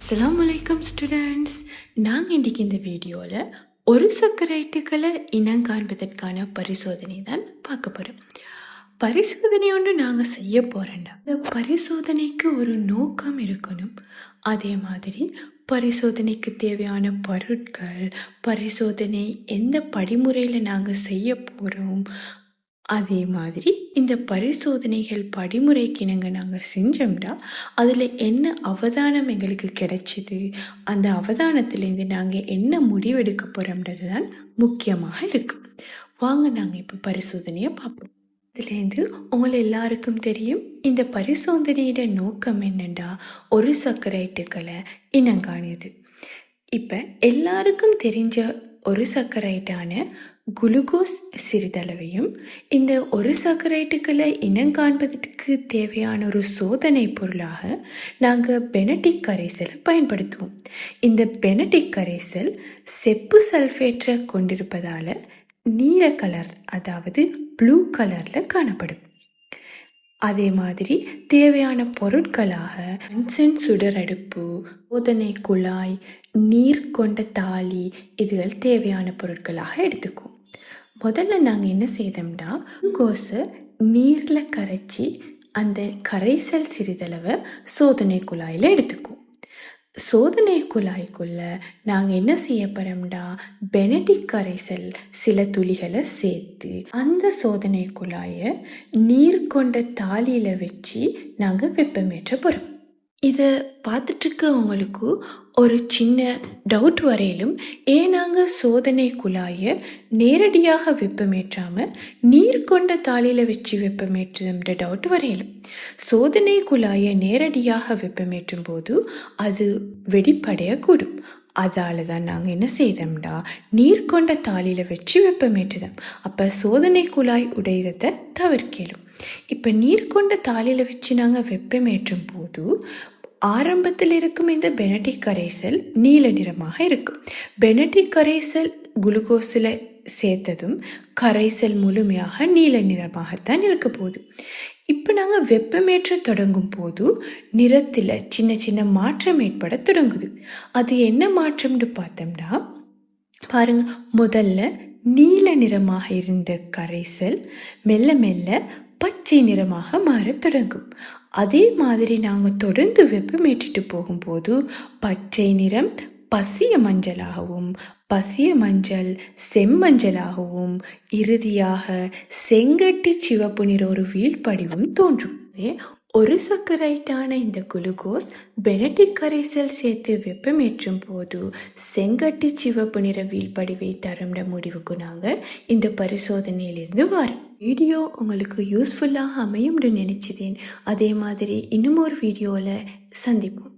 அஸ்ஸலாமு அலைக்கும் ஸ்டூடெண்ட்ஸ். நாங்கள் இன்றைக்கி இந்த வீடியோவில் ஒரு சர்க்கரைட்டுகளை இனம் காண்பதற்கான பரிசோதனை தான் பார்க்க போகிறோம். பரிசோதனை ஒன்று நாங்கள் செய்ய போகிறோம்டா, இந்த பரிசோதனைக்கு ஒரு நோக்கம் இருக்கணும். அதே மாதிரி பரிசோதனைக்கு தேவையான பொருட்கள், பரிசோதனை எந்த படிமுறையில் நாங்கள் செய்ய போகிறோம், அதே மாதிரி இந்த பரிசோதனைகள் படிமுறைக்கு நாங்கள் செஞ்சோம்னா அதில் என்ன அவதானம் எங்களுக்கு கிடைச்சிது, அந்த அவதானத்துலேருந்து நாங்கள் என்ன முடிவெடுக்க போகிறோம்ன்றது தான் முக்கியமாக இருக்குது. வாங்க நாங்கள் இப்போ பரிசோதனையை பார்ப்போம். இதுலேருந்து உங்களை எல்லாருக்கும் தெரியும், இந்த பரிசோதனையோட நோக்கம் என்னென்னா ஒரு சர்க்கரைட்டுகளை இனங்காணுது. இப்போ எல்லாருக்கும் தெரிஞ்ச ஒரு சர்க்கரைட்டான குளுக்கோஸ் சிறிதளவையும் இந்த ஒரு சர்க்கரைட்டுகளை இனங்காண்பதற்கு தேவையான ஒரு சோதனை பொருளாக நாங்கள் பெனடிக் கரைசலை பயன்படுத்துவோம். இந்த பெனடிக் கரைசல் செப்பு சல்ஃபேட்டை கொண்டிருப்பதால் நீல கலர், அதாவது ப்ளூ கலரில் காணப்படும். அதே மாதிரி தேவையான பொருட்களாக பென்சன் சுடரடுப்பு, சோதனை குழாய், நீர் கொண்ட தாலி, இதுகள் தேவையான பொருட்களாக எடுத்துக்குவோம். முதல்ல நாங்கள் என்ன செய்தோம்னா, குளுக்கோஸை நீரில் கரைச்சி அந்த கரைசல் சிறிதளவை சோதனை குழாயில் எடுத்துக்குவோம். சோதனை குழாய்க்குள்ள நாங்கள் என்ன செய்ய போகிறோம்னா, பெனடிக் கரைசல் சில துளிகளை சேர்த்து அந்த சோதனை குழாயை நீர் கொண்ட தாலியில் வச்சு நாங்கள் வெப்பமேற்ற போகிறோம். இதை பார்த்துட்ருக்க உங்களுக்கு ஒரு சின்ன டவுட் வரையிலும், ஏன் நாங்கள் சோதனை குழாயை நேரடியாக வெப்பமேற்றாமல் நீர் கொண்ட தாலியில் வச்சு வெப்பமேற்றுன்ற டவுட் வரையிலும். சோதனை குழாயை நேரடியாக வெப்பமேற்றும் போது அது வெடிப்படையக்கூடும். அதால் தான் நாங்கள் என்ன செய்தோம்னா, நீர் கொண்ட தாலியில் வச்சு வெப்பமேற்றுதோம். அப்போ சோதனை குழாய் உடையதை தவிர்க்கலும். இப்போ நீர் கொண்ட தாலியில் வச்சு நாங்கள் வெப்பமேற்றும் போது ஆரம்பத்தில் இருக்கும் இந்த பெனடிக் கரைசல் நீல நிறமாக இருக்கும். பெனடிக் கரைசல் குளுக்கோஸில் சேர்த்ததும் கரைசல் முழுமையாக நீல நிறமாகத்தான் இருக்க போகுது. இப்போ நாங்கள் வெப்பமேற்ற தொடங்கும் போது நிறத்தில் சின்ன சின்ன மாற்றம் ஏற்பட தொடங்குது. அது என்ன மாற்றம்னு பார்த்தோம்னா, பாருங்க, முதல்ல நீல நிறமாக இருந்த கரைசல் மெல்ல மெல்ல பச்சை நிறமாக மாறத் தொடங்கும். அதே மாதிரி நாங்கள் தொடர்ந்து வெப்பமேற்றிட்டு போகும்போது பச்சை நிறம் பசிய மஞ்சளாகவும், பசிய மஞ்சள் செம்மஞ்சளாகவும், இறுதியாக செங்கட்டி சிவப்பு நிற ஒரு வீழ்படிவும் தோன்றும். ஒரு சர்க்கரைட்டான இந்த குளுக்கோஸ் பெனடிக் கரைசல் சேர்த்து வெப்பமேற்றும் போது செங்கட்டி சிவப்பு நிற வீழ்படிவை தரும்ன்ற முடிவுக்கு நாங்கள் இந்த பரிசோதனையிலிருந்து வரோம். வீடியோ உங்களுக்கு யூஸ்ஃபுல்லாக அமையும்னு நினச்சிதேன். அதே மாதிரி இன்னும் ஒரு வீடியோவில் சந்திப்போம்.